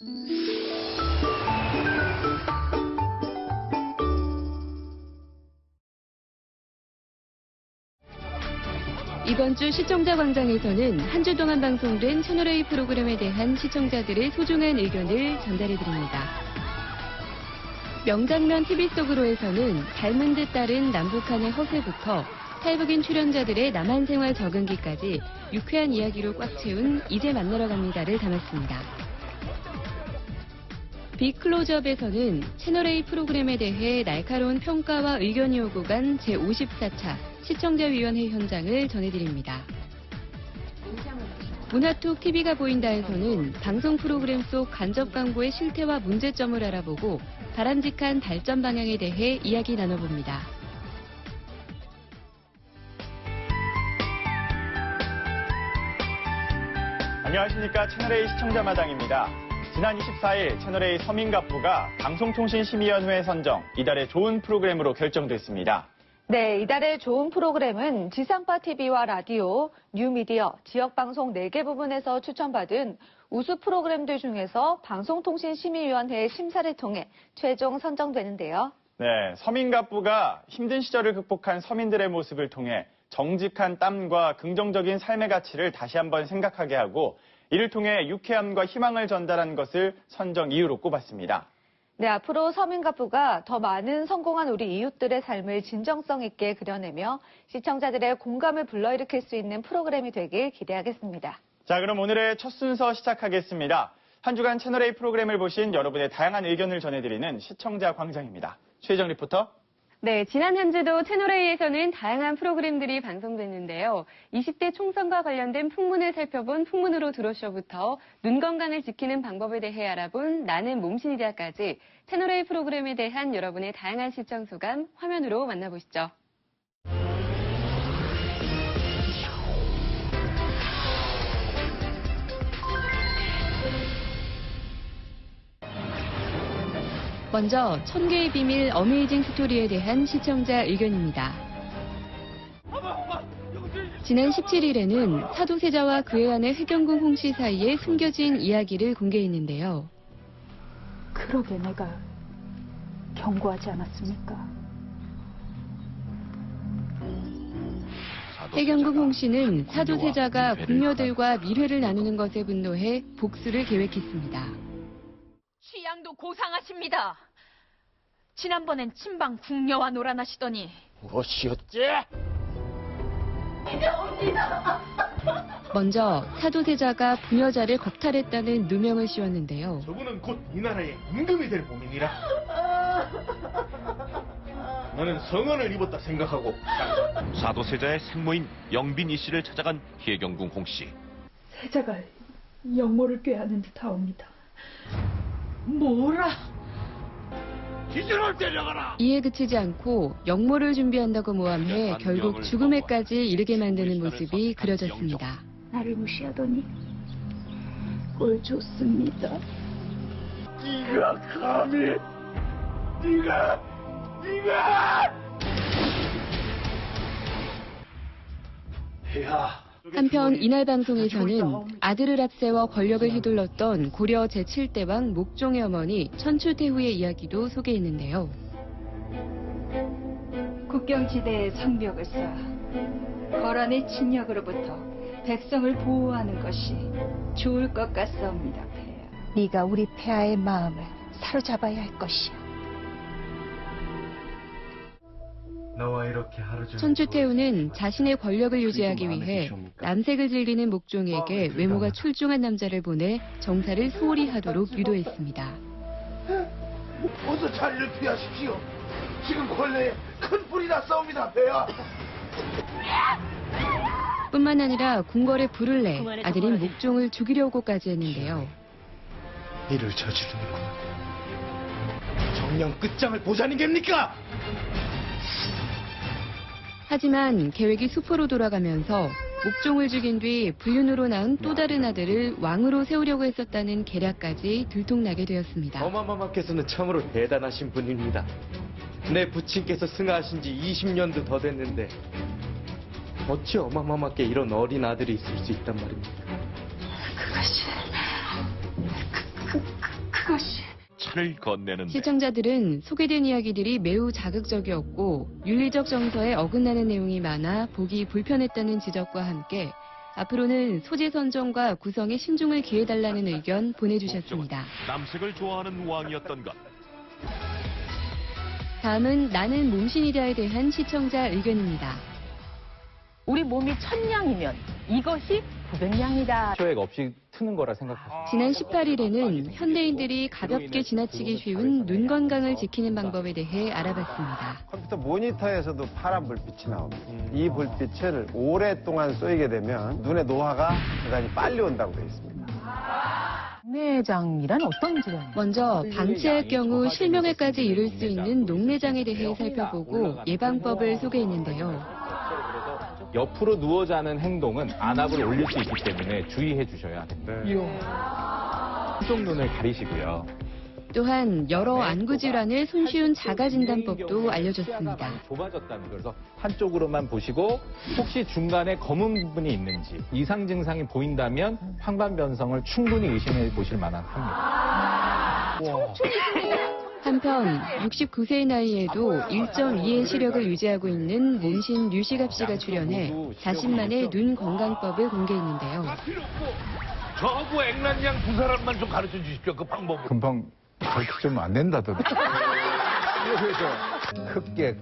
이번 주 시청자 광장에서는 한 주 동안 방송된 채널A 프로그램에 대한 시청자들의 소중한 의견을 전달해드립니다. 명장면 TV 속으로에서는 닮은 듯 따른 남북한의 허세부터 탈북인 출연자들의 남한 생활 적응기까지 유쾌한 이야기로 꽉 채운 이제 만나러 갑니다를 담았습니다. 빅클로즈업에서는 채널A 프로그램에 대해 날카로운 평가와 의견이 오고 간 제54차 시청자위원회 현장을 전해드립니다. 문화톡 TV가 보인다에서는 방송 프로그램 속 간접 광고의 실태와 문제점을 알아보고 바람직한 발전 방향에 대해 이야기 나눠봅니다. 안녕하십니까. 채널A 시청자마당입니다. 지난 24일 채널A 서민갑부가 방송통신심의위원회 선정 이달의 좋은 프로그램으로 결정됐습니다. 네, 이달의 좋은 프로그램은 지상파 TV와 라디오, 뉴미디어, 지역방송 4개 부분에서 추천받은 우수 프로그램들 중에서 방송통신심의위원회의 심사를 통해 최종 선정되는데요. 네, 서민갑부가 힘든 시절을 극복한 서민들의 모습을 통해 정직한 땀과 긍정적인 삶의 가치를 다시 한번 생각하게 하고 이를 통해 유쾌함과 희망을 전달한 것을 선정 이유로 꼽았습니다. 네, 앞으로 서민갑부가 더 많은 성공한 우리 이웃들의 삶을 진정성 있게 그려내며 시청자들의 공감을 불러일으킬 수 있는 프로그램이 되길 기대하겠습니다. 자, 그럼 오늘의 첫 순서 시작하겠습니다. 한 주간 채널A 프로그램을 보신 여러분의 다양한 의견을 전해드리는 시청자 광장입니다. 최혜정 리포터. 네, 지난 한 주도 채널A에서는 다양한 프로그램들이 방송됐는데요. 20대 총선과 관련된 풍문을 살펴본 풍문으로 들어쇼부터 눈 건강을 지키는 방법에 대해 알아본 나는 몸신이다까지 채널A 프로그램에 대한 여러분의 다양한 시청 소감 화면으로 만나보시죠. 먼저 1000개의 비밀 어메이징 스토리에 대한 시청자 의견입니다. 지난 17일에는 사도세자와 그의 아내 회경궁 홍씨 사이에 숨겨진 이야기를 공개했는데요. 그러게 내가 경고하지 않았습니까? 회경궁 홍씨는 사도세자가 궁녀들과 밀회를 나누는 것에 분노해 복수를 계획했습니다. 취향도 고상하십니다. 지난번엔 친방 궁녀와 놀아나시더니 무엇이었지? 먼저 사도세자가 부녀자를 겁탈했다는 누명을 씌웠는데요. 저분은 곧 이 나라의 임금이 될 몸이니라. 너는 성언을 입었다 생각하고. 사도세자의 생모인 영빈 이 씨를 찾아간 혜경궁 홍씨. 세자가 영모를 꾀하는 듯하옵니다. 뭐라? 기준을 때려가라. 이에 그치지 않고 역모를 준비한다고 모함해 결국 죽음에까지 이르게 만드는 모습이 그려졌습니다. 나를 무시하더니 꼴 좋습니다. 네가 감히 네가 폐하. 한편 이날 방송에서는 아들을 앞세워 권력을 휘둘렀던 고려 제7대 왕 목종의 어머니 천추태후의 이야기도 소개했는데요. 국경지대에 성벽을 쌓아 거란의 침략으로부터 백성을 보호하는 것이 좋을 것 같사옵니다, 폐하. 네가 우리 폐하의 마음을 사로잡아야 할 것이야. 너와 이렇게 하루 종일 천추태후는 자신의 권력을 유지하기 위해 남색을 즐기는 목종에게 외모가 출중한 남자를 보내 정사를 소홀히 하도록 유도했습니다. 어서 자리를 피하십시오. 지금 권례에 큰 불이 났사옵니다, 폐하. 뿐만 아니라 궁궐에 불을 내 아들인 목종을 죽이려고까지 했는데요. 이를 저지르는구나. 정령 끝장을 보자는 겁니까? 하지만 계획이 수포로 돌아가면서 목종을 죽인 뒤 불륜으로 낳은 또 다른 아들을 왕으로 세우려고 했었다는 계략까지 들통나게 되었습니다. 어마마마께서는 참으로 대단하신 분입니다. 내 부친께서 승하하신 지 20년도 더 됐는데 어찌 어마마마께 이런 어린 아들이 있을 수 있단 말입니까? 그것이 차를 건네는데 시청자들은 소개된 이야기들이 매우 자극적이었고 윤리적 정서에 어긋나는 내용이 많아 보기 불편했다는 지적과 함께 앞으로는 소재 선정과 구성에 신중을 기해달라는 의견 보내주셨습니다. 남색을 좋아하는 왕이었던 것. 다음은 나는 몸신이다에 대한 시청자 의견입니다. 우리 몸이 1000냥이면 이것이 900냥이다. 쇼액 없이 트는 거라 생각하시면 지난 18일에는 현대인들이 가볍게 지나치기 쉬운 눈 건강을 지키는 방법에 대해 알아봤습니다. 컴퓨터 모니터에서도 파란 불빛이 나옵니다. 이 불빛을 오랫동안 쏘이게 되면 눈의 노화가 대단히 빨리 온다고 되어 있습니다. 녹내장이란 어떤 질환이에요? 먼저 방치할 경우 실명에까지 이를 수 있는 녹내장에 대해 살펴보고 예방법을 소개했는데요. 옆으로 누워 자는 행동은 안압을 올릴 수 있기 때문에 주의해 주셔야 됩니다. 한쪽 눈을 가리시고요. 또한 여러 안구 질환을 손쉬운 자가 진단법도 알려줬습니다. 좁아졌다는 거. 그래서 한쪽으로만 보시고 혹시 중간에 검은 부분이 있는지 이상 증상이 보인다면 황반변성을 충분히 의심해 보실 만한 합니다. 한편 69세의 나이에도 1.2의 시력을 유지하고 있는 몸신 류시갑 씨가 출연해 자신만의 눈 건강법을 공개했는데요. 저하고 앵란양 두 사람만 좀 가르쳐 주십시오. 그 방법을. 금방 가르치면 안 된다던데. 흑계,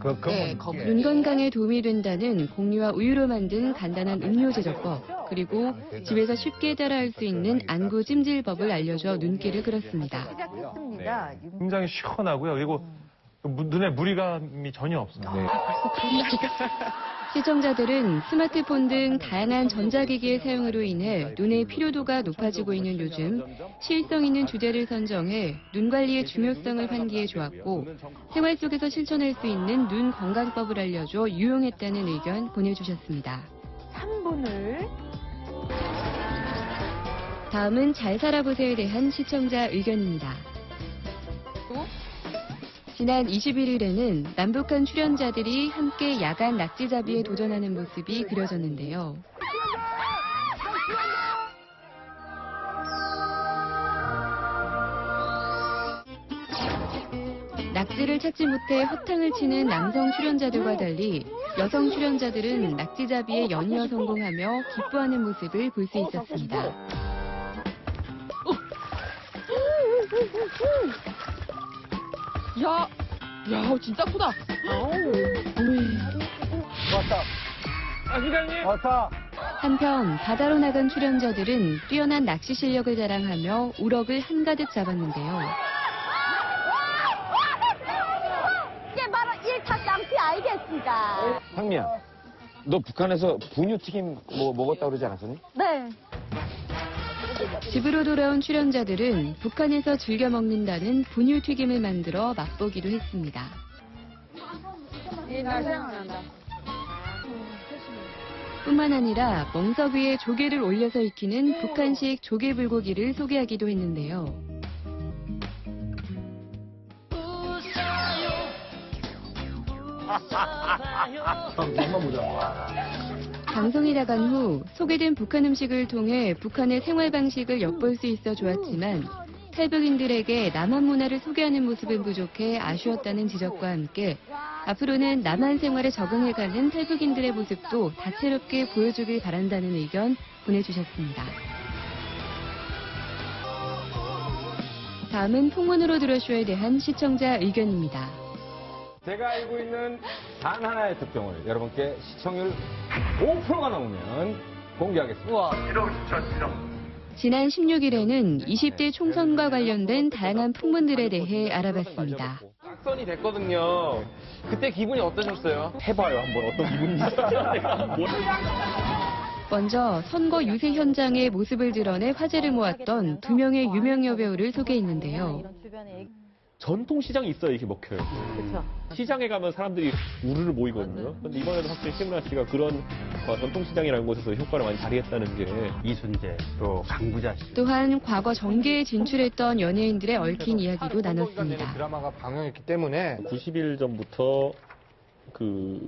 눈 건강에 도움이 된다는 공유와 우유로 만든 간단한 음료 제조법, 그리고 집에서 쉽게 따라할 수 있는 안구 찜질법을 알려줘 눈길을 끌었습니다. 시작했습니다. 굉장히 시원하고요. 그리고 눈에 무리감이 전혀 없습니다. 시청자들은 스마트폰 등 다양한 전자기기의 사용으로 인해 눈의 피로도가 높아지고 있는 요즘 시의성 있는 주제를 선정해 눈 관리의 중요성을 환기해 주었고 생활 속에서 실천할 수 있는 눈 건강법을 알려줘 유용했다는 의견 보내주셨습니다. 3분을 다음은 잘 살아보세요에 대한 시청자 의견입니다. 지난 21일에는 남북한 출연자들이 함께 야간 낙지잡이에 도전하는 모습이 그려졌는데요. 낙지를 찾지 못해 허탕을 치는 남성 출연자들과 달리 여성 출연자들은 낙지잡이에 연이어 성공하며 기뻐하는 모습을 볼 수 있었습니다. 야, 진짜 크다. 왔다. 시장님. 왔다. 한편 바다로 나간 출연자들은 뛰어난 낚시 실력을 자랑하며 우럭을 한가득 잡았는데요. 이게 바로 1타 쌍피 알겠습니다. 상미야, 너 북한에서 분유튀김 먹었다고 그러지 않았었니? 네. 집으로 돌아온 출연자들은 북한에서 즐겨 먹는다는 분유튀김을 만들어 맛보기도 했습니다. 뿐만 아니라 멍석 위에 조개를 올려서 익히는 북한식 조개불고기를 소개하기도 했는데요. 방송이 나간 후 소개된 북한 음식을 통해 북한의 생활 방식을 엿볼 수 있어 좋았지만 탈북인들에게 남한 문화를 소개하는 모습은 부족해 아쉬웠다는 지적과 함께 앞으로는 남한 생활에 적응해가는 탈북인들의 모습도 다채롭게 보여주길 바란다는 의견 보내주셨습니다. 다음은 풍문으로 들어쇼에 대한 시청자 의견입니다. 제가 알고 있는 단 하나의 특종을 여러분께 시청률 5%가 넘으면 공개하겠습니다. 지난 16일에는 20대 총선과 관련된 다양한 풍문들에 대해 알아봤습니다. 딱선이 됐거든요. 그때 기분이 어떠셨어요? 해봐요, 한번 어떤 기분인지. 먼저 선거 유세 현장의 모습을 드러내 화제를 모았던 2명의 유명 여배우를 소개했는데요. 전통시장이 있어야 이렇게 먹혀요. 그렇죠. 시장에 가면 사람들이 우르르 모이거든요. 근데 이번에도 확실히 신문아 씨가 그런 전통시장이라는 곳에서 효과를 많이 발휘했다는 게 이순재, 또 강부자 씨. 또한 과거 정계에 진출했던 연예인들의 얽힌 이야기도 나눴습니다. 드라마가 방영했기 때문에 90일 전부터 그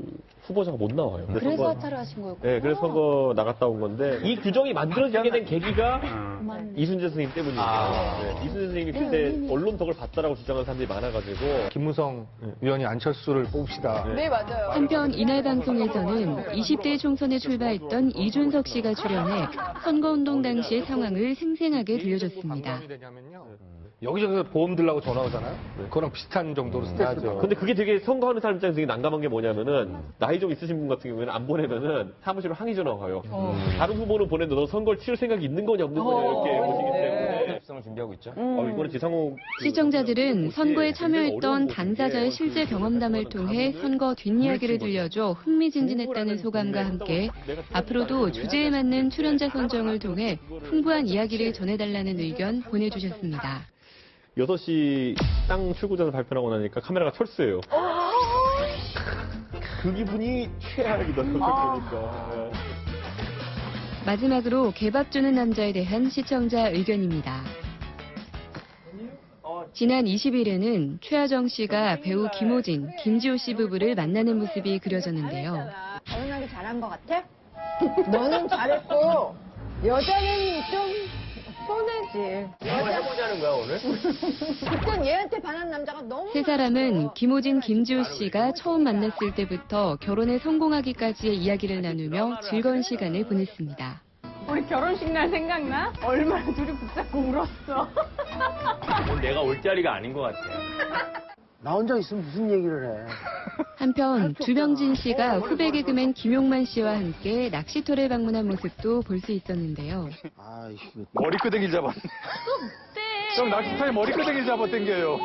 후보자가 못 나와요. 그래서 하차를 하신 거였군요. 네, 그래서 선거 나갔다 온 건데 이 규정이 만들어지게 된 계기가 이순재 선생님 때문이에요. 네, 이순재 선생님이 그때 언론 덕을 봤다라고 주장하는 사람들이 많아가지고 김무성 의원이 안철수를 뽑읍시다. 네, 맞아요. 한편 이날 방송에서는 20대 총선에 출마했던 이준석 씨가 출연해 선거운동 당시의 상황을 생생하게 들려줬습니다. 여기저기서 보험 들라고 전화 오잖아요. 그거랑 비슷한 정도로 스트레스. 근데 그게 되게 선거하는 사람 입장에서 되게 난감한 게 뭐냐면은 나이 좀 있으신 분 같은 경우에는 안 보내면은 사무실로 항의 전화가 와요. 다른 후보는 보내도 너 선거를 치를 생각이 있는 거냐 없는 거냐 이렇게 보시기 때문에 입성을 준비하고 있죠. 이거는 지상호 시청자들은 선거에 참여했던 당사자의 실제 경험담을 통해 선거 뒷이야기를 들려줘 흥미진진했다는 소감과 함께 앞으로도 주제에 맞는 출연자 선정을 통해 풍부한 이야기를 전해달라는 의견 보내주셨습니다. 6시 땅 출구자서 발표하고 나니까 카메라가 철수예요. 그 기분이 최악이더라고요. 그러니까. 마지막으로 개밥 주는 남자에 대한 시청자 의견입니다. 지난 20일에는 최하정 씨가 배우 김호진, 김지호 씨 부부를 만나는 모습이 그려졌는데요. 결혼하기 잘한 것 같아? 너는 잘했고 여자는 좀 손해지. 해보자는 거야 오늘? 그땐 얘한테 반한 남자가 너무 세 사람은 김호진, 김지호 씨가 처음 만났을 때부터 결혼에 성공하기까지의 이야기를 나누며 즐거운 시간을 보냈습니다. 우리 결혼식 날 생각나? 얼마나 둘이 붙잡고 울었어. 오늘 내가 올 자리가 아닌 것 같아. 나 혼자 있으면 무슨 얘기를 해. 한편 주병진 씨가 후배 개그맨 김용만 씨와 함께 낚시터를 방문한 모습도 볼 수 있었는데요. 머리끄댕이 잡았네. 형 낚시터에 머리끄댕이 잡아당겨요.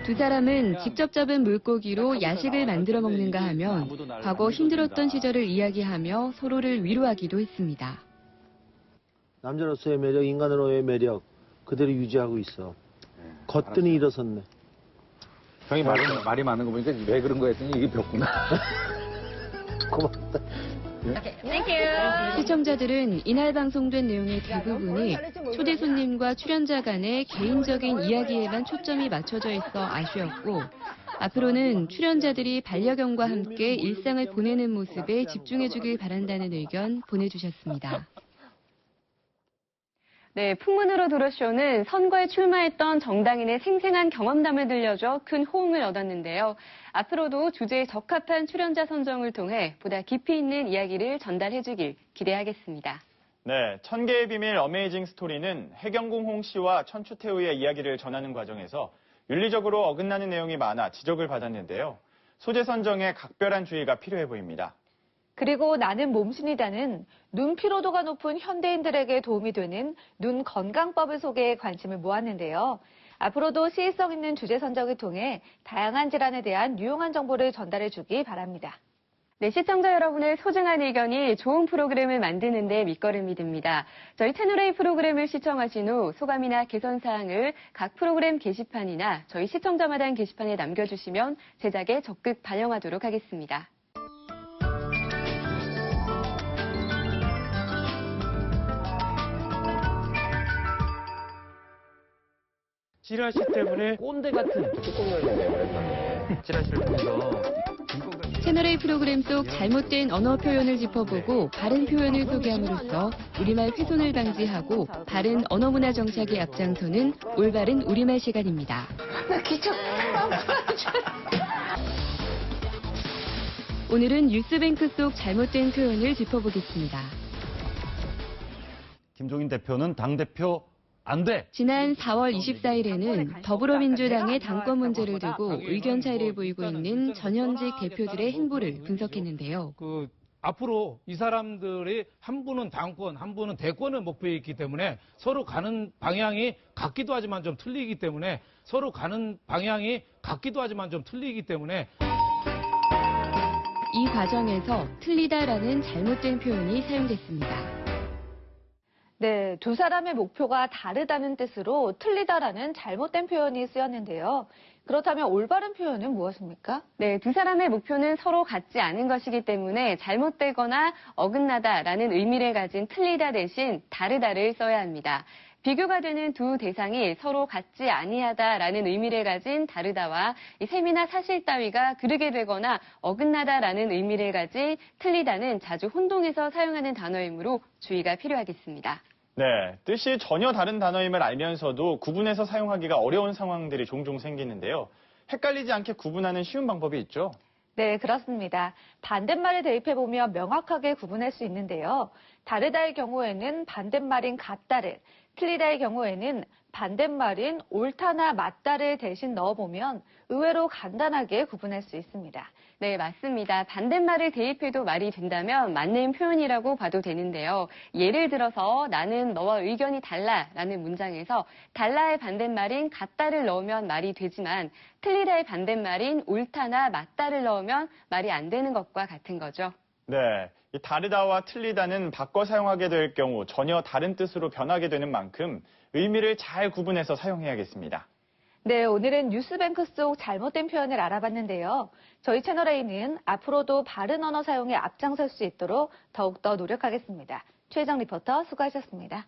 두 사람은 직접 잡은 물고기로 야식을 만들어 먹는가 하면 과거 힘들었던 시절을 이야기하며 서로를 위로하기도 했습니다. 남자로서의 매력, 인간으로의 매력 그대로 유지하고 있어. 거뜬히 일어섰네. 형이 말이 많은 거 보니까 왜 그런 거 했더니 이게 벽구나. 고맙다. 시청자들은 이날 방송된 내용의 대부분이 초대 손님과 출연자 간의 개인적인 이야기에만 초점이 맞춰져 있어 아쉬웠고 앞으로는 출연자들이 반려견과 함께 일상을 보내는 모습에 집중해주길 바란다는 의견 보내주셨습니다. 네, 풍문으로 들어쇼는 선거에 출마했던 정당인의 생생한 경험담을 들려줘 큰 호응을 얻었는데요. 앞으로도 주제에 적합한 출연자 선정을 통해 보다 깊이 있는 이야기를 전달해주길 기대하겠습니다. 네, 1000개의 비밀 어메이징 스토리는 해경궁 홍 씨와 천추태우의 이야기를 전하는 과정에서 윤리적으로 어긋나는 내용이 많아 지적을 받았는데요. 소재 선정에 각별한 주의가 필요해 보입니다. 그리고 나는 몸신이다는 눈 피로도가 높은 현대인들에게 도움이 되는 눈 건강법을 소개해 관심을 모았는데요. 앞으로도 시의성 있는 주제 선정을 통해 다양한 질환에 대한 유용한 정보를 전달해 주기 바랍니다. 네, 시청자 여러분의 소중한 의견이 좋은 프로그램을 만드는 데 밑거름이 됩니다. 저희 채널A 프로그램을 시청하신 후 소감이나 개선 사항을 각 프로그램 게시판이나 저희 시청자마당 게시판에 남겨주시면 제작에 적극 반영하도록 하겠습니다. 찌라시 때문에 꼰대 같은 뚜껑 열렸네 오랜만에. 찌라시를 통해서 채널A 프로그램 속 잘못된 언어 표현을 짚어보고 바른 표현을 소개함으로써 우리말 훼손을 방지하고 바른 언어 문화 정착에 앞장서는 올바른 우리말 시간입니다. 오늘은 뉴스뱅크 속 잘못된 표현을 짚어보겠습니다. 김종인 대표는 당대표 안 돼. 지난 4월 24일에는 더불어민주당의 당권 문제를 두고 의견 차이를 보이고 있는 전현직 대표들의 행보를 분석했는데요. 앞으로 이 사람들이 한 분은 당권, 한 분은 대권을 목표에 있기 때문에 서로 가는 방향이 같기도 하지만 좀 틀리기 때문에 이 과정에서 틀리다라는 잘못된 표현이 사용됐습니다. 네, 두 사람의 목표가 다르다는 뜻으로 틀리다라는 잘못된 표현이 쓰였는데요. 그렇다면 올바른 표현은 무엇입니까? 네, 두 사람의 목표는 서로 같지 않은 것이기 때문에 잘못되거나 어긋나다라는 의미를 가진 틀리다 대신 다르다를 써야 합니다. 비교가 되는 두 대상이 서로 같지 아니하다라는 의미를 가진 다르다와 이 셈이나 사실 따위가 그르게 되거나 어긋나다라는 의미를 가진 틀리다는 자주 혼동해서 사용하는 단어이므로 주의가 필요하겠습니다. 네, 뜻이 전혀 다른 단어임을 알면서도 구분해서 사용하기가 어려운 상황들이 종종 생기는데요. 헷갈리지 않게 구분하는 쉬운 방법이 있죠? 네, 그렇습니다. 반대말을 대입해보면 명확하게 구분할 수 있는데요. 다르다의 경우에는 반대말인 같다를, 틀리다의 경우에는 반대말인 옳다나 맞다를 대신 넣어보면 의외로 간단하게 구분할 수 있습니다. 네, 맞습니다. 반대말을 대입해도 말이 된다면 맞는 표현이라고 봐도 되는데요. 예를 들어서 나는 너와 의견이 달라라는 문장에서 달라의 반대말인 같다를 넣으면 말이 되지만 틀리다의 반대말인 옳다나 맞다를 넣으면 말이 안 되는 것과 같은 거죠. 네, 이 다르다와 틀리다는 바꿔 사용하게 될 경우 전혀 다른 뜻으로 변하게 되는 만큼 의미를 잘 구분해서 사용해야겠습니다. 네, 오늘은 뉴스뱅크 속 잘못된 표현을 알아봤는데요. 저희 채널A는 앞으로도 바른 언어 사용에 앞장설 수 있도록 더욱더 노력하겠습니다. 최혜정 리포터 수고하셨습니다.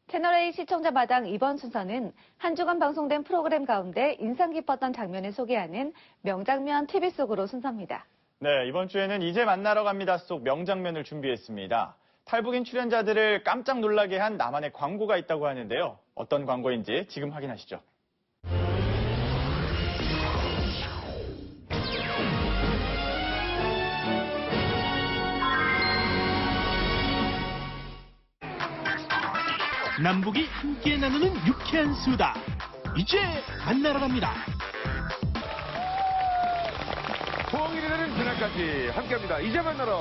채널A 시청자마당 이번 순서는 한 주간 방송된 프로그램 가운데 인상 깊었던 장면을 소개하는 명장면 TV 속으로 순서입니다. 네, 이번 주에는 이제 만나러 갑니다 속 명장면을 준비했습니다. 탈북인 출연자들을 깜짝 놀라게 한 나만의 광고가 있다고 하는데요. 어떤 광고인지 지금 확인하시죠. 남북이 함께 나누는 유쾌한 수다. 이제 만나러 갑니다. 포항이 되는 그날까지 함께합니다. 이제 만나러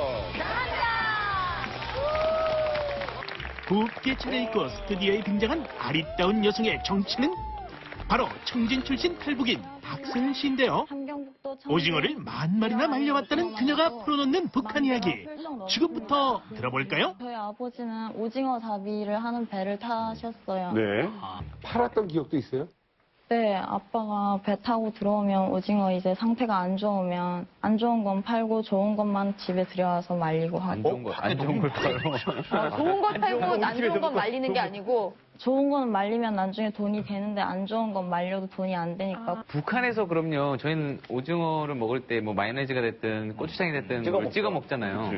곱게 차려입고 스튜디오에 등장한 아리따운 여성의 정체는 바로 청진 출신 탈북인 박승훈 씨인데요. 오징어를 10,000마리나 말려왔다는 그녀가 풀어놓는 북한 이야기. 지금부터 들어볼까요? 저희 아버지는 오징어 잡이를 하는 배를 타셨어요. 네. 팔았던 기억도 있어요? 네, 아빠가 배 타고 들어오면 오징어 이제 상태가 안 좋으면 안 좋은 건 팔고 좋은 것만 집에 들여와서 말리고 하고. 안 좋은 걸 팔아요. 좋은 것 팔고 안 좋은 건 말리는 게 아니고 좋은 거는 말리면 나중에 돈이 되는데 안 좋은 건 말려도 돈이 안 되니까. 북한에서 그럼요. 저희는 오징어를 먹을 때 뭐 마요네즈가 됐든 고추장이 됐든 뭘 찍어 먹잖아요.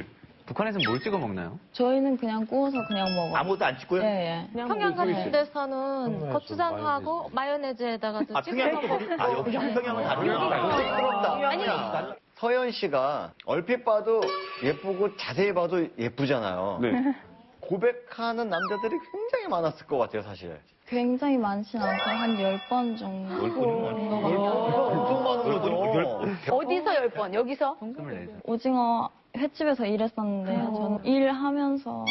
북한에서는 뭘 찍어 먹나요? 저희는 그냥 구워서 그냥 먹어요. 아무것도 안 찍고요? 네, 예. 평양 같은 데서는 고추장하고 마요네즈에다가 찍어서 먹고. 역시 한평양은 다르구나. 아니, 서현 씨가 얼핏 봐도 예쁘고 자세히 봐도 예쁘잖아요. 네. 고백하는 남자들이 굉장히 많았을 것 같아요, 사실. 굉장히 많진 않고 한 10번 정도. 엄청 많은 거죠. 어디서 10번? 여기서? 오징어 횟집에서 일했었는데요. 저는 일하면서.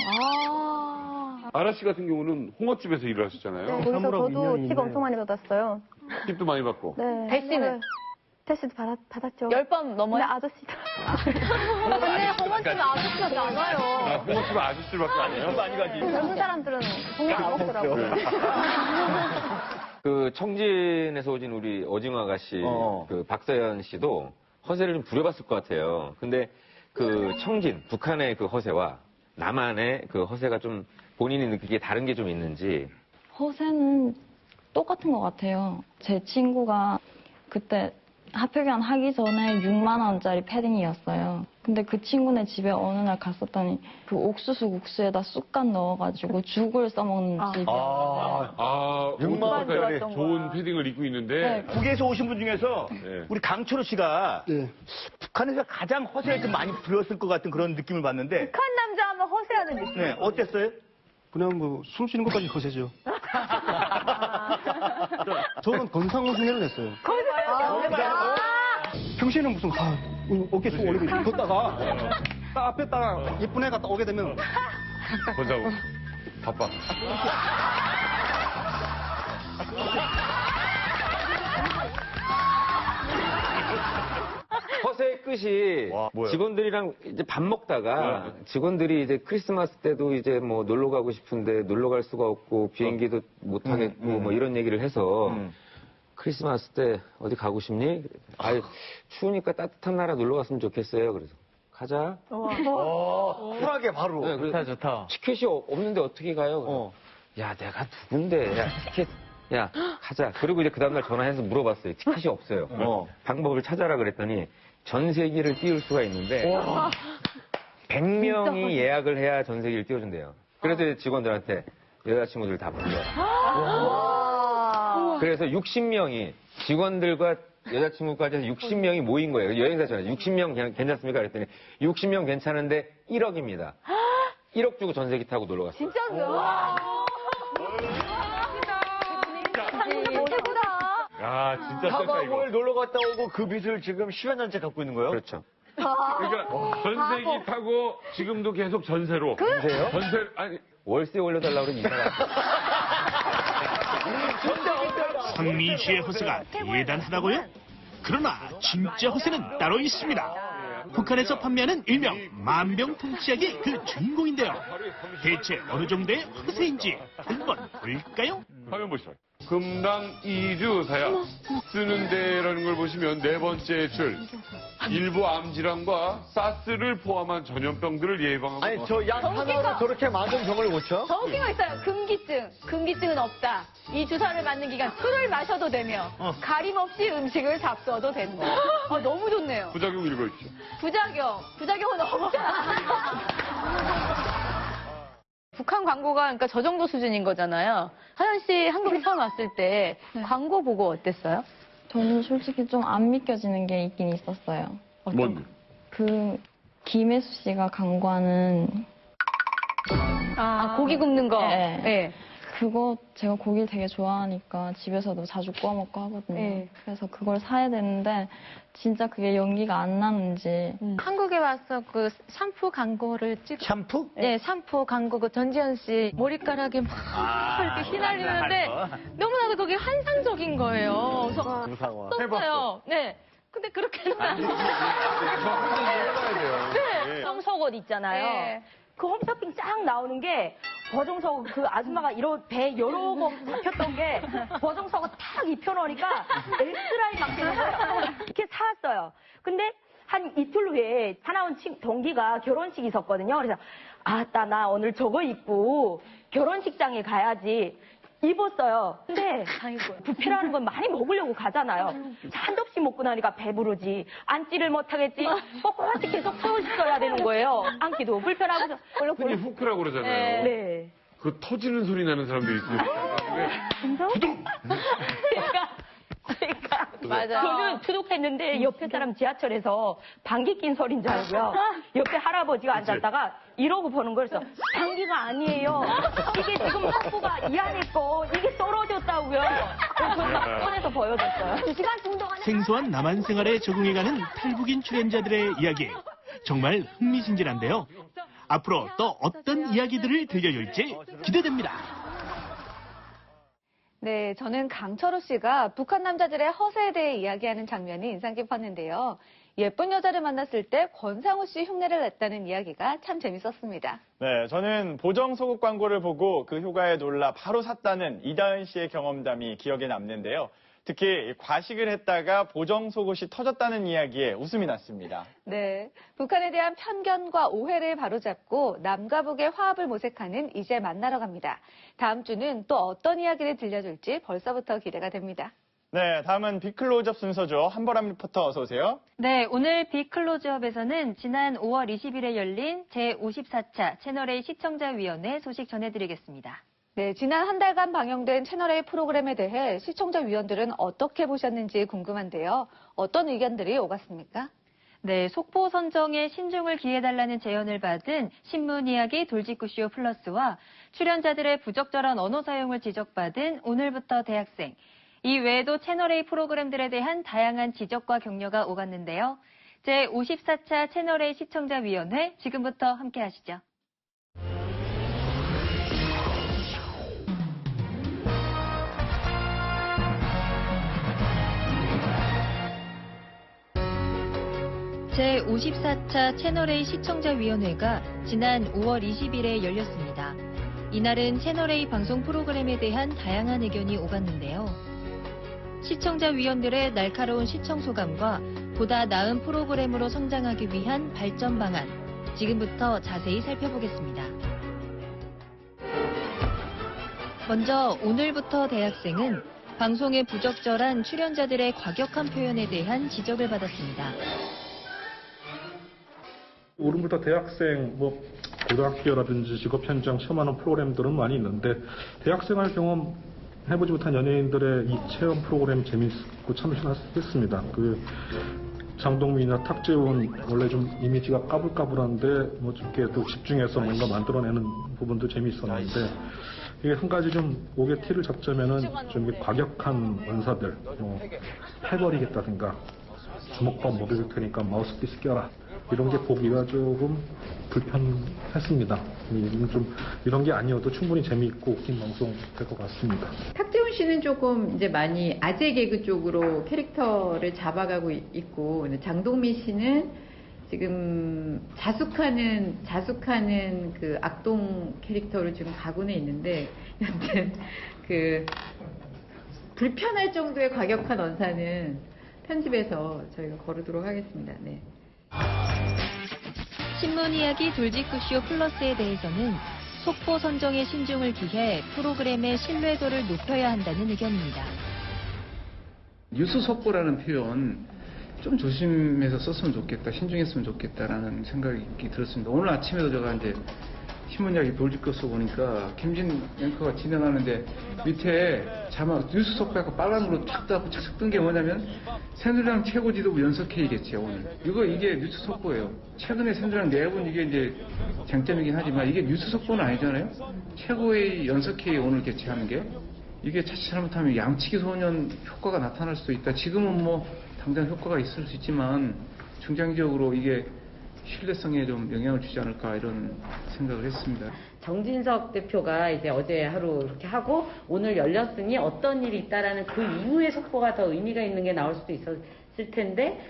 아라 씨 같은 경우는 홍어집에서 일을 하셨잖아요. 거기서 저도 팁 엄청 많이 받았어요. 팁도 많이 받고. 네. 대씨는? 대씨도 받았죠. 10번 넘어요? 근데 아저씨도. 근데 홍어집은 아저씨가 많아요. 홍어집은 아저씨밖에 안 해요? 많이 가지. 젊은 사람들은 홍어 안 먹더라고요. 그 청진에서 오신 우리 오징어 아가씨, 그 박서연 씨도 허세를 좀 부려봤을 것 같아요. 근데 그 청진, 북한의 그 허세와 남한의 그 허세가 좀 본인이 느끼기에 다른 게 좀 있는지. 허세는 똑같은 것 같아요. 제 친구가 그때 하필견 하기 전에 6만 원짜리 패딩이었어요. 근데 그 친구네 집에 어느 날 갔었더니 그 옥수수 국수에다 쑥갓 넣어가지고 죽을 써먹는 집이었어요. 6만 원짜리 좋은 패딩을 입고 있는데. 네. 북에서 오신 분 중에서 우리 강철호 씨가 북한에서 가장 허세를 좀 많이 부렸을 것 같은 그런 느낌을 받는데. 북한 남자 하면 허세하는 느낌. 네, 어땠어요? 그냥 뭐 숨 쉬는 것까지 거세죠. 저는 건상우승회를 냈어요. 평소에는 무슨 어깨 속 올리고 걷다가 딱 앞에다가 예쁜 애가 딱 오게 되면 보자고. 바빠. 허세의 끝이 직원들이랑 이제 밥 먹다가 직원들이 이제 크리스마스 때도 이제 뭐 놀러 가고 싶은데 놀러 갈 수가 없고 비행기도 못 하겠고 뭐 이런 얘기를 해서 크리스마스 때 어디 가고 싶니? 아유 추우니까 따뜻한 나라 놀러 갔으면 좋겠어요. 그래서 가자. 쿨하게 바로. 네, 좋다, 좋다. 티켓이 없는데 어떻게 가요? 야, 내가 누군데? 야, 티켓. 야, 가자. 그리고 이제 그 다음날 전화해서 물어봤어요. 티켓이 없어요. 방법을 찾아라 그랬더니 전세기를 띄울 수가 있는데 100명이 예약을 해야 전세기를 띄워준대요. 그래서 이제 직원들한테 여자친구들 다 불러라. 그래서 60명이 직원들과 여자친구까지 해서 60명이 모인 거예요. 여행사잖아요. 60명 괜찮습니까? 그랬더니 60명 괜찮은데 1억입니다. 1억 주고 전세기 타고 놀러 갔어요. 진짜요? 최고다. 야, 진짜 셀까 이거. 하와이를 놀러 갔다 오고 그 빚을 지금 10여 년째 갖고 있는 거예요? 그렇죠. 그러니까 전세기 타고 지금도 계속 전세로. 전세요? 전세 아니 월세 올려달라고 그러니 이사가. 성민 씨의 허세가 대단하다고요? 그러나 진짜 허세는 따로 있습니다. 북한에서 판매하는 일명 만병통치약이 그 주인공인데요. 대체 어느 정도의 허세인지 한번 볼까요? 화면 보시죠. 금당 2주 사약 쓰는 데라는 걸 보시면 네 번째 줄 일부 암질환과 사스를 포함한 전염병들을 예방하고. 아니, 저 약 하나로 저렇게 많은 병을 고쳐? 더 웃긴 거 있어요. 금기증. 금기증은 없다. 이 주사를 맞는 기간 술을 마셔도 되며 가림 없이 음식을 잡숴도 된다. 너무 좋네요. 부작용 읽어주시죠. 부작용은 없다. 북한 광고가 그러니까 저 정도 수준인 거잖아요. 하연 씨 한국에 처음 왔을 때 광고 보고 어땠어요? 저는 솔직히 좀 안 믿겨지는 게 있긴 있었어요. 뭔데? 그 김혜수 씨가 광고하는 고기 굽는 거. 네. 네. 그거 제가 고기를 되게 좋아하니까 집에서도 자주 구워 먹고 하거든요. 네. 그래서 그걸 사야 되는데 진짜 그게 연기가 안 나는지. 한국에 와서 그 샴푸 광고를 찍. 샴푸? 네, 샴푸 광고 그 전지현 씨 머리카락이 막 이렇게 휘날리는데 너무나도 그게 환상적인 거예요. 그래서 썼어요. 네. 근데 그렇게는 안 돼요. 네. 속옷 있잖아요. 네. 그 홈쇼핑 쫙 나오는 게 버정석을 그 아줌마가 배 여러 번 잡혔던 게 버정석을 탁 입혀놓으니까 X라인 막 되는 거예요. 이렇게 사왔어요. 근데 한 이틀 후에 하나온 동기가 결혼식이 있었거든요. 그래서 나 오늘 저거 입고 결혼식장에 가야지. 입었어요. 근데 뷔페라는 건 많이 먹으려고 가잖아요. 한도 없이 먹고 나니까 배부르지. 앉지를 못하겠지. 꼿꼿이 계속 서 있어야 되는 거예요. 앉기도 불편하고. 흔히 후크라고 그러잖아요. 네. 그 터지는 소리 나는 사람들이 있어요. 진짜? 그러니까 맞아. 저는 투둑했는데 옆에 사람 지하철에서 방귀 낀 소리인 줄 알고요. 옆에 할아버지가 앉았다가 이러고 보는 거예요. 그래서 방귀가 아니에요. 이게 지금 학부가 이 안에 거 이게 떨어졌다고요. 그래서 막 꺼내서 보여줬어요. 2시간 정도 안에 생소한 남한 생활에 적응해가는 탈북인 출연자들의 이야기. 정말 흥미진진한데요. 앞으로 또 어떤 이야기들을 들려줄지 기대됩니다. 네, 저는 강철호 씨가 북한 남자들의 허세에 대해 이야기하는 장면이 인상 깊었는데요. 예쁜 여자를 만났을 때 권상우 씨 흉내를 냈다는 이야기가 참 재밌었습니다. 네, 저는 보정소국 광고를 보고 그 효과에 놀라 바로 샀다는 이다은 씨의 경험담이 기억에 남는데요. 특히 과식을 했다가 보정속옷이 터졌다는 이야기에 웃음이 났습니다. 네, 북한에 대한 편견과 오해를 바로잡고 남과 북의 화합을 모색하는 이제 만나러 갑니다. 다음 주는 또 어떤 이야기를 들려줄지 벌써부터 기대가 됩니다. 네, 다음은 빅클로즈업 순서죠. 한보람 리포터 어서 오세요. 네, 오늘 빅클로즈업에서는 지난 5월 20일에 열린 제54차 채널A 시청자위원회 소식 전해드리겠습니다. 네, 지난 한 달간 방영된 채널A 프로그램에 대해 시청자 위원들은 어떻게 보셨는지 궁금한데요. 어떤 의견들이 오갔습니까? 네, 속보 선정에 신중을 기해달라는 제언을 받은 신문 이야기 돌직구쇼 플러스와 출연자들의 부적절한 언어 사용을 지적받은 오늘부터 대학생, 이 외에도 채널A 프로그램들에 대한 다양한 지적과 격려가 오갔는데요. 제54차 채널A 시청자위원회 지금부터 함께 하시죠. 제54차 채널A 시청자위원회가 지난 5월 20일에 열렸습니다. 이날은 채널A 방송 프로그램에 대한 다양한 의견이 오갔는데요. 시청자위원들의 날카로운 시청 소감과 보다 나은 프로그램으로 성장하기 위한 발전 방안. 지금부터 자세히 살펴보겠습니다. 먼저 오늘부터 대학생은 방송의 부적절한 출연자들의 과격한 표현에 대한 지적을 받았습니다. 오늘부터 대학생, 고등학교라든지 직업 현장 체험하는 프로그램들은 많이 있는데 대학생활 경험 해보지 못한 연예인들의 이 체험 프로그램 재밌고 참신했습니다. 장동민이나 탁재훈 원래 좀 이미지가 까불까불한데 좀 이렇게 또 집중해서 뭔가 만들어내는 부분도 재미있었는데 이게 한 가지 좀 옥의 티를 잡자면은 좀 과격한 원사들, 해버리겠다든가 주먹밥 먹여줄 테니까 마우스피스 껴라. 이런 게 보기가 조금 불편했습니다. 이런 게 아니어도 충분히 재미있고 웃긴 방송 될 것 같습니다. 탁재훈 씨는 조금 이제 많이 아재 개그 쪽으로 캐릭터를 잡아가고 있고, 장동민 씨는 지금 자숙하는 그 악동 캐릭터로 지금 가고는 있는데, 여튼 불편할 정도의 과격한 언사는 편집해서 저희가 거르도록 하겠습니다. 네. 신문 이야기 돌직구쇼 플러스에 대해서는 속보 선정에 신중을 기해 프로그램의 신뢰도를 높여야 한다는 의견입니다. 뉴스 속보라는 표현 좀 조심해서 썼으면 좋겠다, 신중했으면 좋겠다라는 생각이 들었습니다. 오늘 아침에도 제가 이제 신문 이야기 돌직구쇼 보니까 김진 앵커가 진행하는데 밑에 자막 뉴스 속보가 빨간으로 탁 잡고 착착 뜬 게 뭐냐면 새누리당 최고 지도부 연석회의겠죠, 오늘. 이게 뉴스 속보예요. 최근에 새누리당 내분 이게 이제 쟁점이긴 하지만 이게 뉴스 속보는 아니잖아요. 최고의 연석회의 오늘 개최하는 게 이게 자칫 잘못하면 양치기 소년 효과가 나타날 수도 있다. 지금은 당장 효과가 있을 수 있지만 중장기적으로 이게 신뢰성에 좀 영향을 주지 않을까 이런 생각을 했습니다. 정진석 대표가 이제 어제 하루 이렇게 하고 오늘 열렸으니 어떤 일이 있다라는 그 이후의 속보가 더 의미가 있는 게 나올 수도 있었을 텐데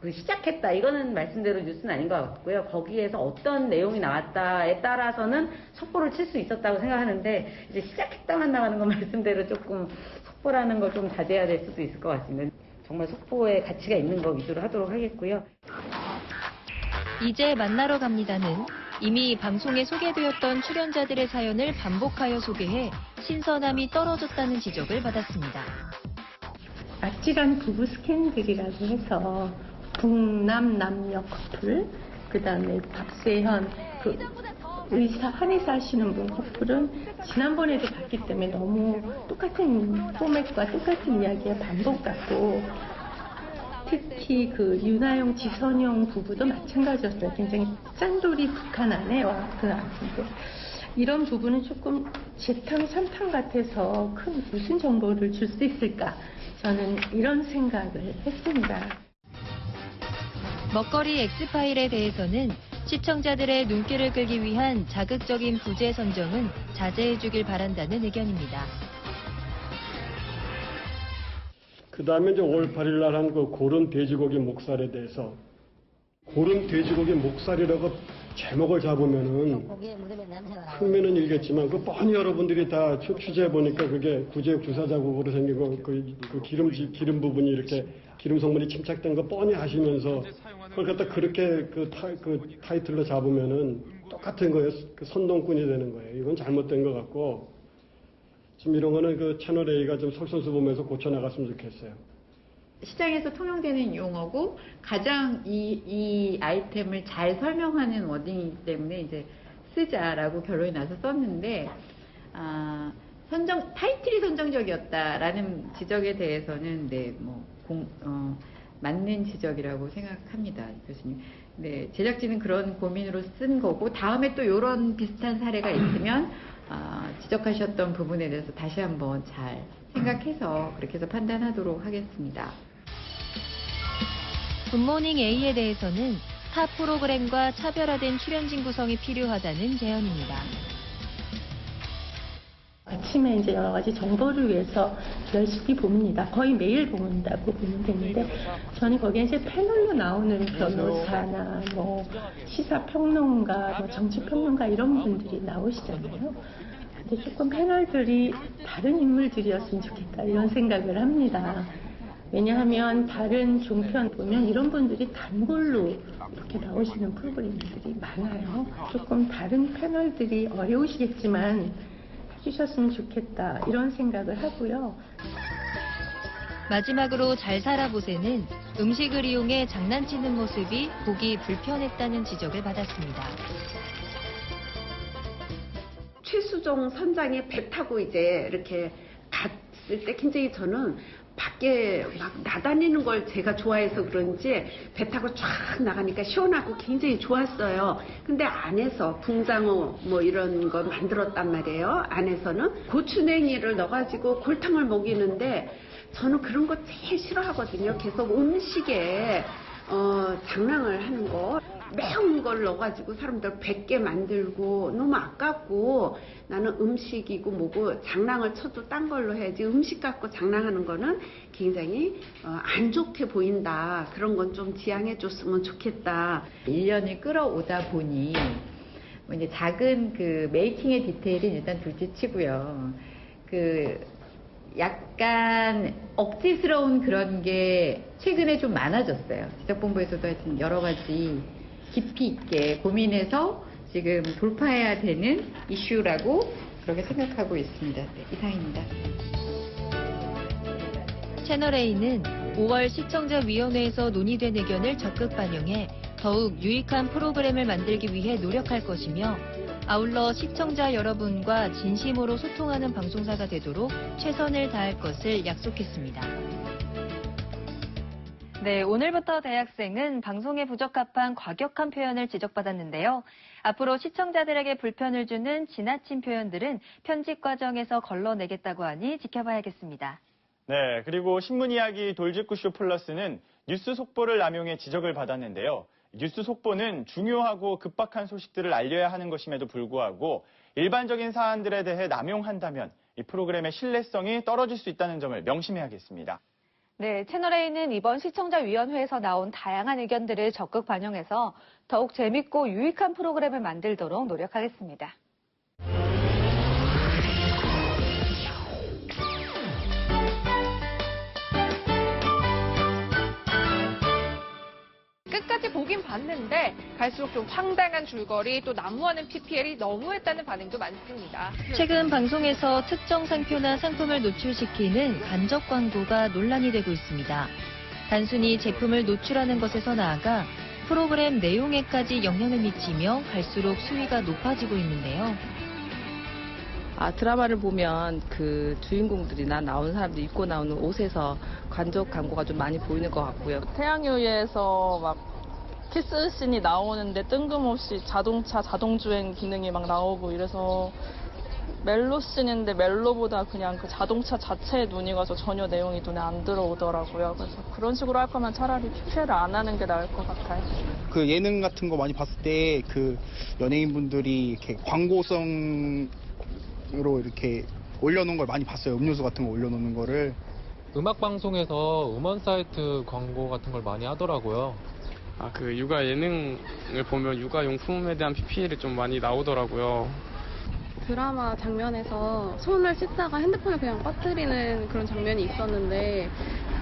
시작했다. 이거는 말씀대로 뉴스는 아닌 것 같고요. 거기에서 어떤 내용이 나왔다에 따라서는 속보를 칠 수 있었다고 생각하는데 이제 시작했다만 나가는 건 말씀대로 조금 속보라는 걸 좀 자제해야 될 수도 있을 것 같습니다. 정말 속보의 가치가 있는 거 위주로 하도록 하겠고요. 이제 만나러 갑니다는 이미 방송에 소개되었던 출연자들의 사연을 반복하여 소개해 신선함이 떨어졌다는 지적을 받았습니다. 아찔한 부부 스캔들이라고 해서 북남 남녀 커플, 그다음에 박세현 한의사 하시는 분 커플은 지난번에도 봤기 때문에 너무 똑같은 포맷과 똑같은 이야기가 반복같고, 특히 윤하영 지선영 부부도 마찬가지였어요. 굉장히 짠돌이 북한 아내와 그 아내인데 이런 부분은 조금 재탕 삼탕 같아서 무슨 정보를 줄 수 있을까, 저는 이런 생각을 했습니다. 먹거리 엑스파일에 대해서는 시청자들의 눈길을 끌기 위한 자극적인 부제 선정은 자제해 주길 바란다는 의견입니다. 그 다음에 이제 5월 8일 날 한 고른 돼지고기 목살에 대해서, 고른 돼지고기 목살이라고 제목을 잡으면은 크면은 일겠지만 뻔히 여러분들이 다 취재해 보니까 그게 구제역 주사 자국으로 생긴 그 기름 부분이 이렇게 기름 성분이 침착된 거 뻔히 아시면서 그걸 갖다 그렇게 타이틀로 잡으면은 똑같은 거예요. 선동꾼이 되는 거예요. 이건 잘못된 것 같고, 지금 이런 거는 채널 A가 좀 솔선수범해서 고쳐나갔으면 좋겠어요. 시장에서 통용되는 용어고 가장 이 아이템을 잘 설명하는 워딩이기 때문에 이제 쓰자라고 결론이 나서 썼는데, 타이틀이 선정적이었다라는 지적에 대해서는 맞는 지적이라고 생각합니다, 교수님. 네, 제작진은 그런 고민으로 쓴 거고, 다음에 또 이런 비슷한 사례가 있으면 지적하셨던 부분에 대해서 다시 한번 잘 생각해서 그렇게 해서 판단하도록 하겠습니다. 굿모닝 A에 대해서는 타 프로그램과 차별화된 출연진 구성이 필요하다는 제언입니다. 아침에 이제 여러 가지 정보를 위해서 열심히 봅니다. 거의 매일 본다고 보면 되는데, 저는 거기에 이제 패널로 나오는 변호사나 시사평론가, 정치평론가 이런 분들이 나오시잖아요. 근데 조금 패널들이 다른 인물들이었으면 좋겠다 이런 생각을 합니다. 왜냐하면 다른 종편 보면 이런 분들이 단골로 이렇게 나오시는 프로그램들이 많아요. 조금 다른 패널들이 어려우시겠지만 해주셨으면 좋겠다 이런 생각을 하고요. 마지막으로 잘 살아보세는 음식을 이용해 장난치는 모습이 보기 불편했다는 지적을 받았습니다. 최수종 선장이 배 타고 이제 이렇게 갔을 때 굉장히 저는 밖에 막 나다니는 걸 제가 좋아해서 그런지 배 타고 쫙 나가니까 시원하고 굉장히 좋았어요. 근데 안에서 붕장어 뭐 이런 거 만들었단 말이에요. 안에서는 고추냉이를 넣어가지고 골탕을 먹이는데 저는 그런 거 제일 싫어하거든요. 계속 음식에 장난을 하는 거. 매운 걸 넣어가지고 사람들 100개 만들고 너무 아깝고 나는 음식이고 뭐고 장난을 쳐도 딴 걸로 해야지 음식 갖고 장난하는 거는 굉장히 안 좋게 보인다. 그런 건 좀 지양해 줬으면 좋겠다. 1년을 끌어오다 보니 뭐 이제 작은 그 메이킹의 디테일은 일단 둘째 치고요. 그 약간 억지스러운 그런 게 최근에 좀 많아졌어요. 지적본부에서도 하여튼 여러 가지 깊이 있게 고민해서 지금 돌파해야 되는 이슈라고 그렇게 생각하고 있습니다. 네, 이상입니다. 채널A는 5월 시청자위원회에서 논의된 의견을 적극 반영해 더욱 유익한 프로그램을 만들기 위해 노력할 것이며 아울러 시청자 여러분과 진심으로 소통하는 방송사가 되도록 최선을 다할 것을 약속했습니다. 네, 오늘부터 대학생은 방송에 부적합한 과격한 표현을 지적받았는데요. 앞으로 시청자들에게 불편을 주는 지나친 표현들은 편집 과정에서 걸러내겠다고 하니 지켜봐야겠습니다. 네, 그리고 신문 이야기 돌직구쇼 플러스는 뉴스 속보를 남용해 지적을 받았는데요. 뉴스 속보는 중요하고 급박한 소식들을 알려야 하는 것임에도 불구하고 일반적인 사안들에 대해 남용한다면 이 프로그램의 신뢰성이 떨어질 수 있다는 점을 명심해야겠습니다. 네, 채널A는 이번 시청자위원회에서 나온 다양한 의견들을 적극 반영해서 더욱 재밌고 유익한 프로그램을 만들도록 노력하겠습니다. 끝까지 보긴 봤는데 갈수록 좀 황당한 줄거리 또 난무하는 PPL이 너무했다는 반응도 많습니다. 최근 방송에서 특정 상표나 상품을 노출시키는 간접 광고가 논란이 되고 있습니다. 단순히 제품을 노출하는 것에서 나아가 프로그램 내용에까지 영향을 미치며 갈수록 수위가 높아지고 있는데요. 드라마를 보면 그 주인공들이나 나오는 사람들이 입고 나오는 옷에서 간접 광고가 좀 많이 보이는 것 같고요. 태양효에서 막 키스씬이 나오는데 뜬금없이 자동차 자동주행 기능이 막 나오고 이래서 멜로씬인데 멜로보다 그냥 그 자동차 자체에 눈이 가서 전혀 내용이 눈에 안 들어오더라고요. 그래서 그런 식으로 할 거면 차라리 PPL을 안 하는 게 나을 것 같아요. 그 예능 같은 거 많이 봤을 때 그 연예인분들이 이렇게 광고성 으로 이렇게 올려놓은 걸 많이 봤어요. 음료수 같은 거 올려놓는 거를. 음악 방송에서 음원 사이트 광고 같은 걸 많이 하더라고요. 그 육아 예능을 보면 육아용품에 대한 PPL이 좀 많이 나오더라고요. 드라마 장면에서 손을 씻다가 핸드폰을 그냥 빠뜨리는 그런 장면이 있었는데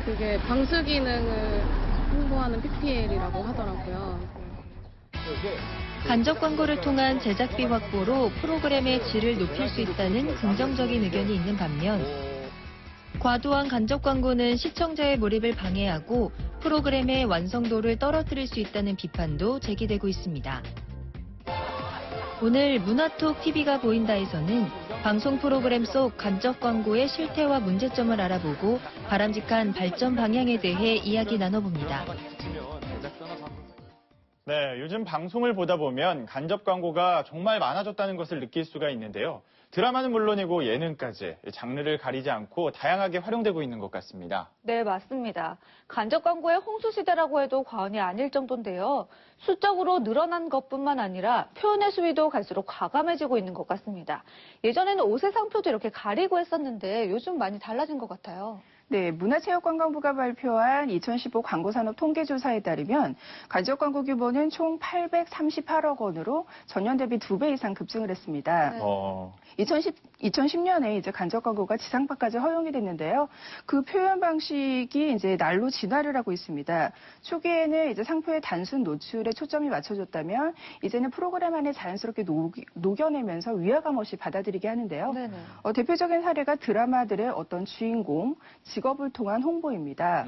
그게 방수 기능을 홍보하는 PPL이라고 하더라고요. 간접 광고를 통한 제작비 확보로 프로그램의 질을 높일 수 있다는 긍정적인 의견이 있는 반면 과도한 간접 광고는 시청자의 몰입을 방해하고 프로그램의 완성도를 떨어뜨릴 수 있다는 비판도 제기되고 있습니다. 오늘 문화톡 TV가 보인다에서는 방송 프로그램 속 간접 광고의 실태와 문제점을 알아보고 바람직한 발전 방향에 대해 이야기 나눠봅니다. 네, 요즘 방송을 보다 보면 간접 광고가 정말 많아졌다는 것을 느낄 수가 있는데요. 드라마는 물론이고 예능까지 장르를 가리지 않고 다양하게 활용되고 있는 것 같습니다. 네, 맞습니다. 간접 광고의 홍수시대라고 해도 과언이 아닐 정도인데요. 수적으로 늘어난 것뿐만 아니라 표현의 수위도 갈수록 과감해지고 있는 것 같습니다. 예전에는 옷의 상표도 이렇게 가리고 했었는데 요즘 많이 달라진 것 같아요. 네, 문화체육관광부가 발표한 2015 광고산업 통계조사에 따르면 간접 광고 규모는 총 838억 원으로 전년 대비 2배 이상 급증을 했습니다. 2010 2010년에 이제 간접 광고가 지상파까지 허용이 됐는데요. 그 표현 방식이 이제 날로 진화를 하고 있습니다. 초기에는 이제 상표의 단순 노출에 초점이 맞춰졌다면 이제는 프로그램 안에 자연스럽게 녹여내면서 위화감 없이 받아들이게 하는데요. 대표적인 사례가 드라마들의 어떤 주인공, 직업을 통한 홍보입니다.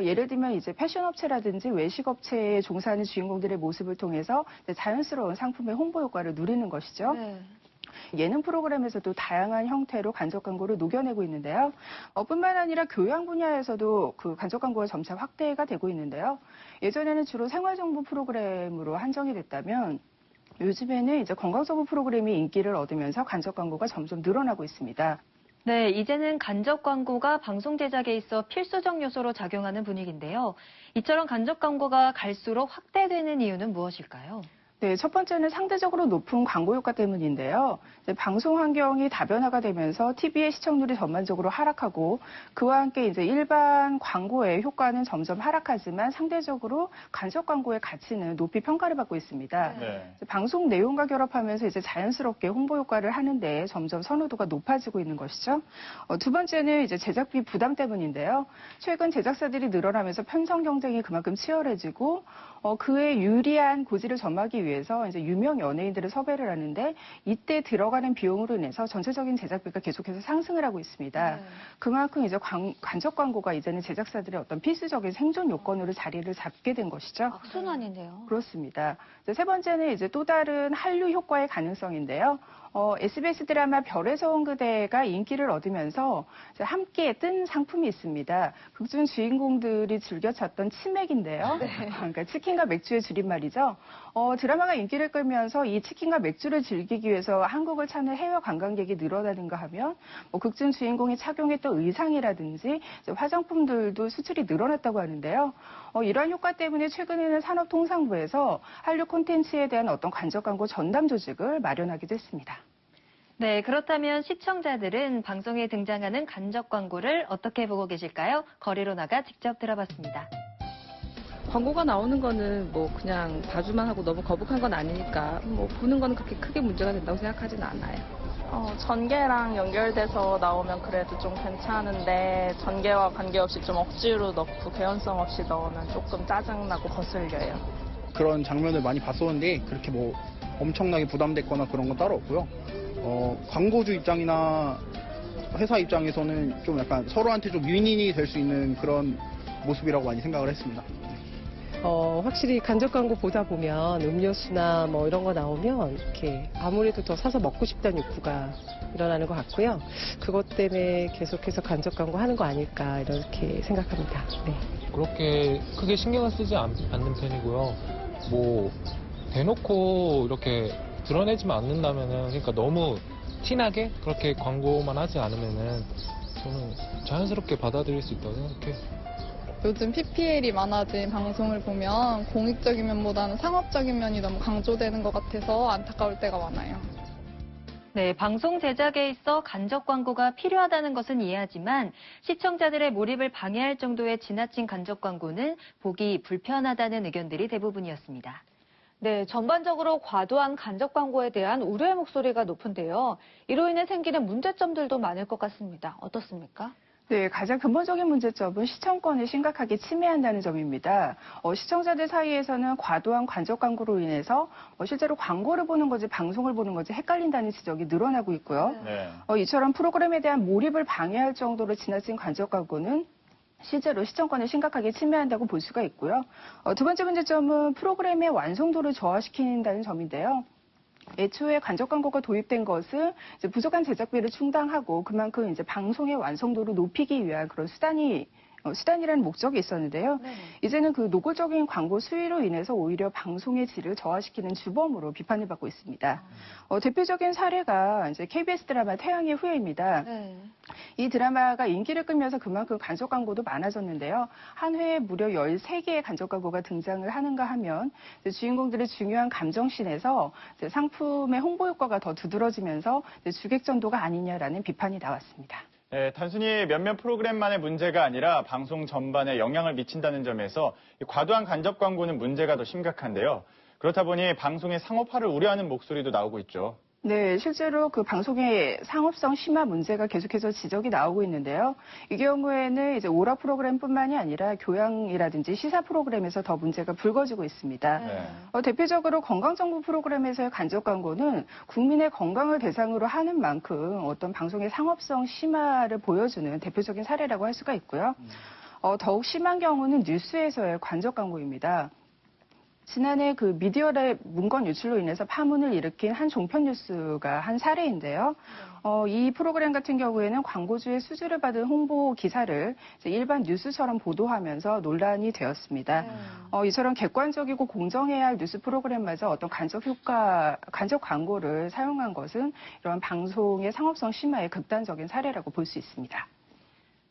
예를 들면 이제 패션업체라든지 외식업체에 종사하는 주인공들의 모습을 통해서 자연스러운 상품의 홍보 효과를 누리는 것이죠. 예능 프로그램에서도 다양한 형태로 간접 광고를 녹여내고 있는데요. 뿐만 아니라 교양 분야에서도 그 간접 광고가 점차 확대가 되고 있는데요. 예전에는 주로 생활정보 프로그램으로 한정이 됐다면 요즘에는 이제 건강정보 프로그램이 인기를 얻으면서 간접 광고가 점점 늘어나고 있습니다. 네, 이제는 간접 광고가 방송 제작에 있어 필수적 요소로 작용하는 분위기인데요. 이처럼 간접 광고가 갈수록 확대되는 이유는 무엇일까요? 네, 첫 번째는 상대적으로 높은 광고 효과 때문인데요. 방송 환경이 다변화가 되면서 TV의 시청률이 전반적으로 하락하고 그와 함께 이제 일반 광고의 효과는 점점 하락하지만 상대적으로 간접 광고의 가치는 높이 평가를 받고 있습니다. 방송 내용과 결합하면서 이제 자연스럽게 홍보 효과를 하는데 점점 선호도가 높아지고 있는 것이죠. 두 번째는 이제 제작비 부담 때문인데요. 최근 제작사들이 늘어나면서 편성 경쟁이 그만큼 치열해지고 그에 유리한 고지를 점하기 위해서 이제 유명 연예인들을 섭외를 하는데 이때 들어가는 비용으로 인해서 전체적인 제작비가 계속해서 상승을 하고 있습니다. 그만큼 이제 간접 광고가 이제는 제작사들의 어떤 필수적인 생존 요건으로 자리를 잡게 된 것이죠. 악순환인데요. 그렇습니다. 세 번째는 이제 또 다른 한류 효과의 가능성인데요. SBS 드라마 별에서 온 그대가 인기를 얻으면서 함께 뜬 상품이 있습니다. 극중 주인공들이 즐겨 찾던 치맥인데요. 그러니까 치킨과 맥주의 줄임말이죠. 드라마가 인기를 끌면서 이 치킨과 맥주를 즐기기 위해서 한국을 찾는 해외 관광객이 늘어나는가 하면 극중 주인공이 착용했던 의상이라든지 화장품들도 수출이 늘어났다고 하는데요. 이러한 효과 때문에 최근에는 산업통상부에서 한류 콘텐츠에 대한 어떤 간접 광고 전담 조직을 마련하기도 했습니다. 네, 그렇다면 시청자들은 방송에 등장하는 간접 광고를 어떻게 보고 계실까요? 거리로 나가 직접 들어봤습니다. 광고가 나오는 거는 뭐 그냥 봐주만 하고 너무 거북한 건 아니니까 뭐 보는 거는 그렇게 크게 문제가 된다고 생각하진 않아요. 전개랑 연결돼서 나오면 그래도 좀 괜찮은데 전개와 관계없이 좀 억지로 넣고 개연성 없이 넣으면 조금 짜증나고 거슬려요. 그런 장면을 많이 봤었는데 그렇게 뭐 엄청나게 부담됐거나 그런 건 따로 없고요. 광고주 입장이나 회사 입장에서는 좀 약간 서로한테 좀 윈윈이 될 수 있는 그런 모습이라고 많이 생각을 했습니다. 확실히 간접 광고 보다 보면 음료수나 뭐 이런 거 나오면 이렇게 아무래도 더 사서 먹고 싶다는 욕구가 일어나는 것 같고요. 그것 때문에 계속해서 간접 광고 하는 거 아닐까 이렇게 생각합니다. 네. 그렇게 크게 신경을 쓰지 않는 편이고요. 뭐 대놓고 이렇게 드러내지만 않는다면은 그러니까 너무 티나게 그렇게 광고만 하지 않으면은 저는 자연스럽게 받아들일 수 있다고 생각해요. 요즘 PPL이 많아진 방송을 보면 공익적인 면보다는 상업적인 면이 너무 강조되는 것 같아서 안타까울 때가 많아요. 네, 방송 제작에 있어 간접 광고가 필요하다는 것은 이해하지만 시청자들의 몰입을 방해할 정도의 지나친 간접 광고는 보기 불편하다는 의견들이 대부분이었습니다. 네, 전반적으로 과도한 간접 광고에 대한 우려의 목소리가 높은데요. 이로 인해 생기는 문제점들도 많을 것 같습니다. 어떻습니까? 네, 가장 근본적인 문제점은 시청권을 심각하게 침해한다는 점입니다. 시청자들 사이에서는 과도한 간접 광고로 인해서 실제로 광고를 보는 건지 방송을 보는 건지 헷갈린다는 지적이 늘어나고 있고요. 이처럼 프로그램에 대한 몰입을 방해할 정도로 지나친 간접 광고는 실제로 시청권을 심각하게 침해한다고 볼 수가 있고요. 두 번째 문제점은 프로그램의 완성도를 저하시킨다는 점인데요. 애초에 간접 광고가 도입된 것은 이제 부족한 제작비를 충당하고 그만큼 이제 방송의 완성도를 높이기 위한 그런 수단이라는 목적이 있었는데요. 이제는 그 노골적인 광고 수위로 인해서 오히려 방송의 질을 저하시키는 주범으로 비판을 받고 있습니다. 대표적인 사례가 이제 KBS 드라마 태양의 후예입니다. 이 드라마가 인기를 끌면서 그만큼 간접 광고도 많아졌는데요. 한 회에 무려 13개의 간접 광고가 등장을 하는가 하면 주인공들의 중요한 감정씬에서 상품의 홍보 효과가 더 두드러지면서 주객전도가 아니냐라는 비판이 나왔습니다. 네, 단순히 몇몇 프로그램만의 문제가 아니라 방송 전반에 영향을 미친다는 점에서 과도한 간접 광고는 문제가 더 심각한데요. 그렇다 보니 방송의 상업화를 우려하는 목소리도 나오고 있죠. 네, 실제로 그 방송의 상업성 심화 문제가 계속해서 지적이 나오고 있는데요. 이 경우에는 이제 오락 프로그램뿐만이 아니라 교양이라든지 시사 프로그램에서 더 문제가 불거지고 있습니다. 대표적으로 건강정보 프로그램에서의 간접 광고는 국민의 건강을 대상으로 하는 만큼 어떤 방송의 상업성 심화를 보여주는 대표적인 사례라고 할 수가 있고요. 더욱 심한 경우는 뉴스에서의 간접 광고입니다. 지난해 그 미디어랩 문건 유출로 인해서 파문을 일으킨 한 종편 뉴스가 한 사례인데요. 이 프로그램 같은 경우에는 광고주의 수주를 받은 홍보 기사를 일반 뉴스처럼 보도하면서 논란이 되었습니다. 이처럼 객관적이고 공정해야 할 뉴스 프로그램마저 어떤 간접 광고를 사용한 것은 이런 방송의 상업성 심화의 극단적인 사례라고 볼 수 있습니다.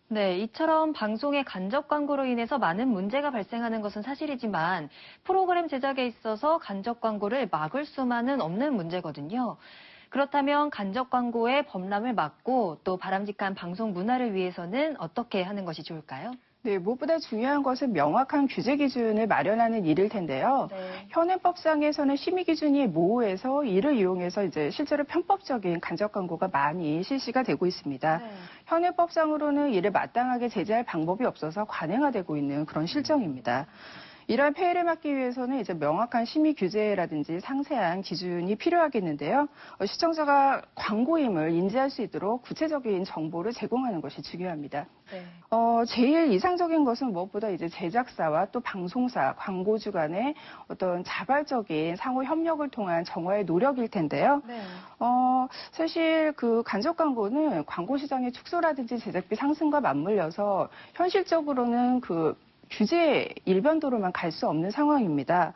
네, 이처럼 방송의 간접 광고로 인해서 많은 문제가 발생하는 것은 사실이지만 프로그램 제작에 있어서 간접 광고를 막을 수만은 없는 문제거든요. 그렇다면 간접 광고의 범람을 막고 또 바람직한 방송 문화를 위해서는 어떻게 하는 것이 좋을까요? 네, 무엇보다 중요한 것은 명확한 규제 기준을 마련하는 일일 텐데요. 현행법상에서는 심의 기준이 모호해서 이를 이용해서 이제 실제로 편법적인 간접 광고가 많이 실시가 되고 있습니다. 현행법상으로는 이를 마땅하게 제재할 방법이 없어서 관행화되고 있는 그런 실정입니다. 이러한 폐해를 막기 위해서는 이제 명확한 심의 규제라든지 상세한 기준이 필요하겠는데요. 시청자가 광고임을 인지할 수 있도록 구체적인 정보를 제공하는 것이 중요합니다. 제일 이상적인 것은 무엇보다 이제 제작사와 또 방송사, 광고주 간의 어떤 자발적인 상호 협력을 통한 정화의 노력일 텐데요. 사실 그 간접 광고는 광고 시장의 축소라든지 제작비 상승과 맞물려서 현실적으로는 그 규제 일변도로만 갈 수 없는 상황입니다.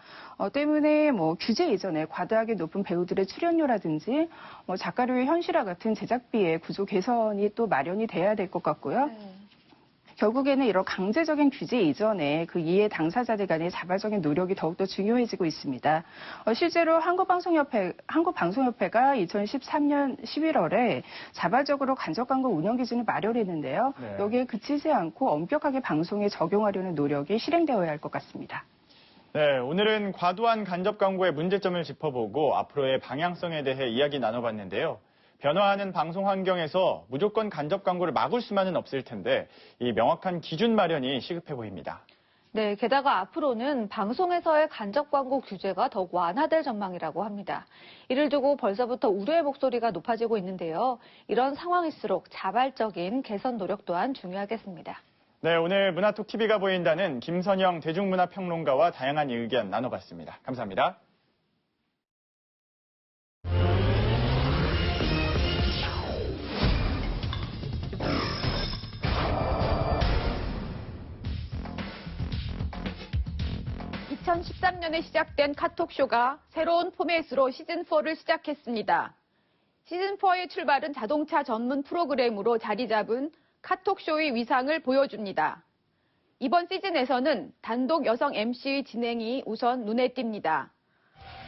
때문에 뭐 규제 이전에 과도하게 높은 배우들의 출연료라든지 작가료의 현실화 같은 제작비의 구조 개선이 또 마련이 돼야 될 것 같고요. 결국에는 이런 강제적인 규제 이전에 그 이해 당사자들 간의 자발적인 노력이 더욱더 중요해지고 있습니다. 실제로 한국방송협회가 2013년 11월에 자발적으로 간접 광고 운영 기준을 마련했는데요. 여기에 그치지 않고 엄격하게 방송에 적용하려는 노력이 실행되어야 할 것 같습니다. 네, 오늘은 과도한 간접 광고의 문제점을 짚어보고 앞으로의 방향성에 대해 이야기 나눠봤는데요. 변화하는 방송 환경에서 무조건 간접 광고를 막을 수만은 없을 텐데 이 명확한 기준 마련이 시급해 보입니다. 네, 게다가 앞으로는 방송에서의 간접 광고 규제가 더욱 완화될 전망이라고 합니다. 이를 두고 벌써부터 우려의 목소리가 높아지고 있는데요. 이런 상황일수록 자발적인 개선 노력 또한 중요하겠습니다. 네, 오늘 문화톡 TV가 보인다는 김선영 대중문화평론가와 다양한 의견 나눠봤습니다. 감사합니다. (2013년에) 시작된 카톡쇼가 새로운 포맷으로 시즌4를 시작했습니다. 시즌4의 출발은 자동차 전문 프로그램으로 자리 잡은 카톡쇼의 위상을 보여줍니다. 이번 시즌에서는 단독 여성 MC의 진행이 우선 눈에 띕니다.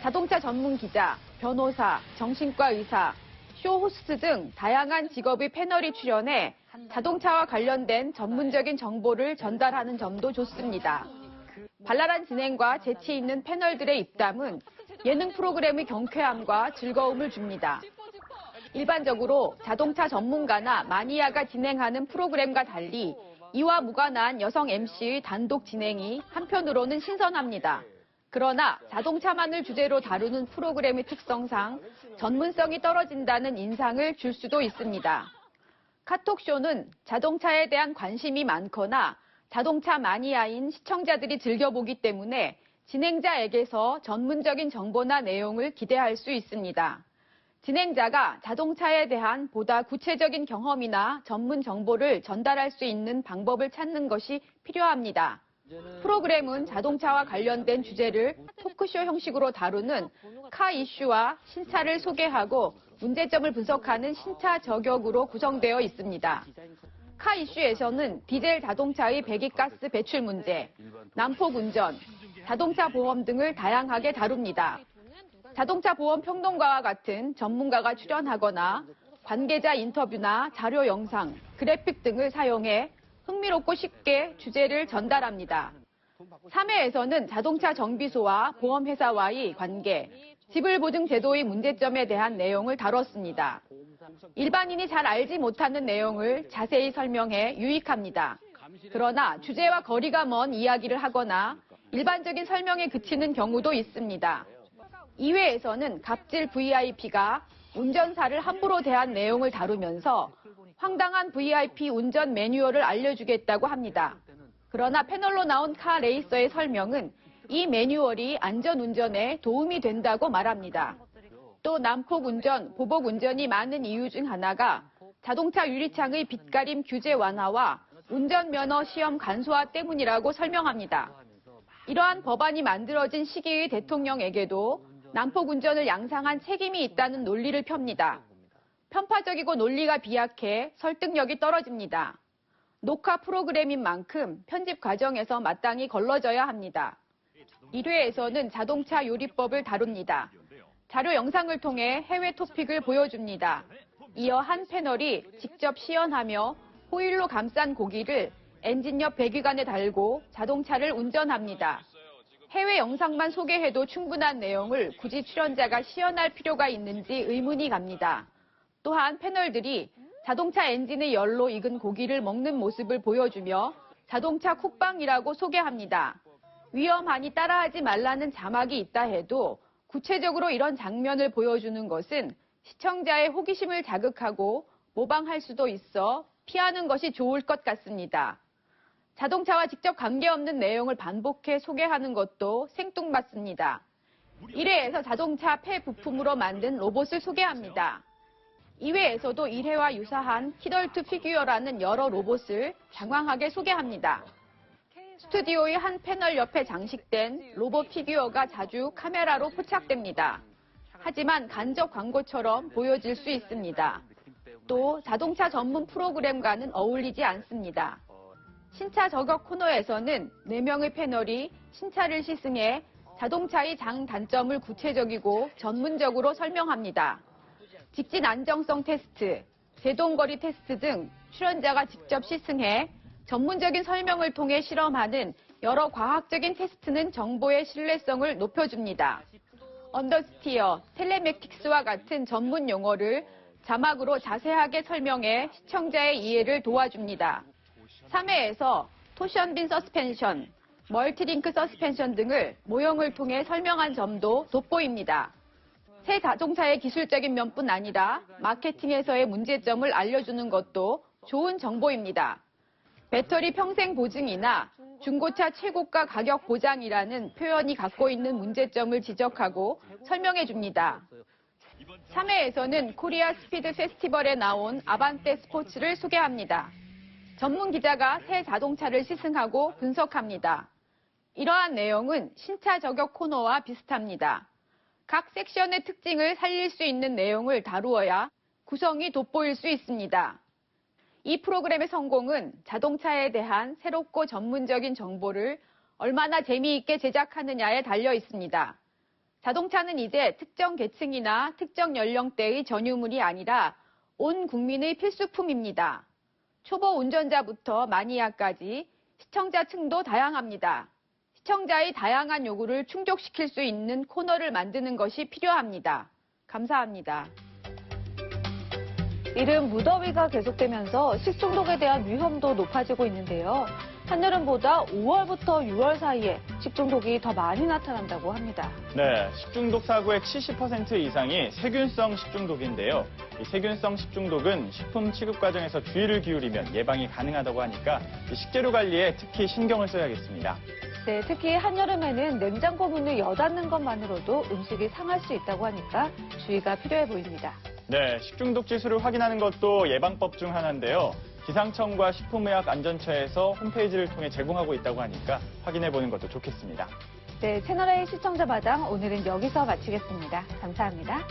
자동차 전문 기자, 변호사, 정신과 의사, 쇼 호스트 등 다양한 직업의 패널이 출연해 자동차와 관련된 전문적인 정보를 전달하는 점도 좋습니다. 발랄한 진행과 재치 있는 패널들의 입담은 예능 프로그램의 경쾌함과 즐거움을 줍니다. 일반적으로 자동차 전문가나 마니아가 진행하는 프로그램과 달리 이와 무관한 여성 MC의 단독 진행이 한편으로는 신선합니다. 그러나 자동차만을 주제로 다루는 프로그램의 특성상 전문성이 떨어진다는 인상을 줄 수도 있습니다. 카톡쇼는 자동차에 대한 관심이 많거나 자동차 마니아인 시청자들이 즐겨보기 때문에 진행자에게서 전문적인 정보나 내용을 기대할 수 있습니다. 진행자가 자동차에 대한 보다 구체적인 경험이나 전문 정보를 전달할 수 있는 방법을 찾는 것이 필요합니다. 프로그램은 자동차와 관련된 주제를 토크쇼 형식으로 다루는 카 이슈와 신차를 소개하고 문제점을 분석하는 신차 저격으로 구성되어 있습니다. 카 이슈에서는 디젤 자동차의 배기가스 배출 문제, 난폭 운전, 자동차 보험 등을 다양하게 다룹니다. 자동차 보험 평론가와 같은 전문가가 출연하거나 관계자 인터뷰나 자료 영상, 그래픽 등을 사용해 흥미롭고 쉽게 주제를 전달합니다. 3회에서는 자동차 정비소와 보험회사와의 관계, 지불보증 제도의 문제점에 대한 내용을 다뤘습니다. 일반인이 잘 알지 못하는 내용을 자세히 설명해 유익합니다. 그러나 주제와 거리가 먼 이야기를 하거나 일반적인 설명에 그치는 경우도 있습니다. 2회에서는 갑질 VIP가 운전사를 함부로 대한 내용을 다루면서 황당한 VIP 운전 매뉴얼을 알려주겠다고 합니다. 그러나 패널로 나온 카 레이서의 설명은 이 매뉴얼이 안전운전에 도움이 된다고 말합니다. 또 난폭운전, 보복운전이 많은 이유 중 하나가 자동차 유리창의 빛가림 규제 완화와 운전면허 시험 간소화 때문이라고 설명합니다. 이러한 법안이 만들어진 시기의 대통령에게도 난폭운전을 양상한 책임이 있다는 논리를 펴니다. 편파적이고 논리가 비약해 설득력이 떨어집니다. 녹화 프로그램인 만큼 편집 과정에서 마땅히 걸러져야 합니다. 1회에서는 자동차 요리법을 다룹니다. 자료 영상을 통해 해외 토픽을 보여줍니다. 이어 한 패널이 직접 시연하며 호일로 감싼 고기를 엔진 옆 배기관에 달고 자동차를 운전합니다. 해외 영상만 소개해도 충분한 내용을 굳이 출연자가 시연할 필요가 있는지 의문이 갑니다. 또한 패널들이 자동차 엔진의 열로 익은 고기를 먹는 모습을 보여주며 자동차 쿡방이라고 소개합니다. 위험하니 따라하지 말라는 자막이 있다 해도 구체적으로 이런 장면을 보여주는 것은 시청자의 호기심을 자극하고 모방할 수도 있어 피하는 것이 좋을 것 같습니다. 자동차와 직접 관계없는 내용을 반복해 소개하는 것도 생뚱맞습니다. 1회에서 자동차 폐부품으로 만든 로봇을 소개합니다. 2회에서도 1회와 유사한 키덜트 피규어라는 여러 로봇을 장황하게 소개합니다. 스튜디오의 한 패널 옆에 장식된 로봇 피규어가 자주 카메라로 포착됩니다. 하지만 간접 광고처럼 보여질 수 있습니다. 또 자동차 전문 프로그램과는 어울리지 않습니다. 신차 저격 코너에서는 4명의 패널이 신차를 시승해 자동차의 장단점을 구체적이고 전문적으로 설명합니다. 직진 안정성 테스트, 제동거리 테스트 등 출연자가 직접 시승해 전문적인 설명을 통해 실험하는 여러 과학적인 테스트는 정보의 신뢰성을 높여줍니다. 언더스티어, 텔레매틱스와 같은 전문 용어를 자막으로 자세하게 설명해 시청자의 이해를 도와줍니다. 3회에서 토션빈 서스펜션, 멀티링크 서스펜션 등을 모형을 통해 설명한 점도 돋보입니다. 새 자동차의 기술적인 면뿐 아니라 마케팅에서의 문제점을 알려주는 것도 좋은 정보입니다. 배터리 평생 보증이나 중고차 최고가 가격 보장이라는 표현이 갖고 있는 문제점을 지적하고 설명해 줍니다. 3회에서는 코리아 스피드 페스티벌에 나온 아반떼 스포츠를 소개합니다. 전문 기자가 새 자동차를 시승하고 분석합니다. 이러한 내용은 신차 저격 코너와 비슷합니다. 각 섹션의 특징을 살릴 수 있는 내용을 다루어야 구성이 돋보일 수 있습니다. 이 프로그램의 성공은 자동차에 대한 새롭고 전문적인 정보를 얼마나 재미있게 제작하느냐에 달려 있습니다. 자동차는 이제 특정 계층이나 특정 연령대의 전유물이 아니라 온 국민의 필수품입니다. 초보 운전자부터 마니아까지 시청자층도 다양합니다. 시청자의 다양한 요구를 충족시킬 수 있는 코너를 만드는 것이 필요합니다. 감사합니다. 이른 무더위가 계속되면서 식중독에 대한 위험도 높아지고 있는데요. 한여름보다 5월부터 6월 사이에 식중독이 더 많이 나타난다고 합니다. 네, 식중독 사고의 70% 이상이 세균성 식중독인데요. 이 세균성 식중독은 식품 취급 과정에서 주의를 기울이면 예방이 가능하다고 하니까 식재료 관리에 특히 신경을 써야겠습니다. 네, 특히 한여름에는 냉장고 문을 여닫는 것만으로도 음식이 상할 수 있다고 하니까 주의가 필요해 보입니다. 네, 식중독 지수를 확인하는 것도 예방법 중 하나인데요. 기상청과 식품의약안전처에서 홈페이지를 통해 제공하고 있다고 하니까 확인해보는 것도 좋겠습니다. 네, 채널A 시청자 마당 오늘은 여기서 마치겠습니다. 감사합니다.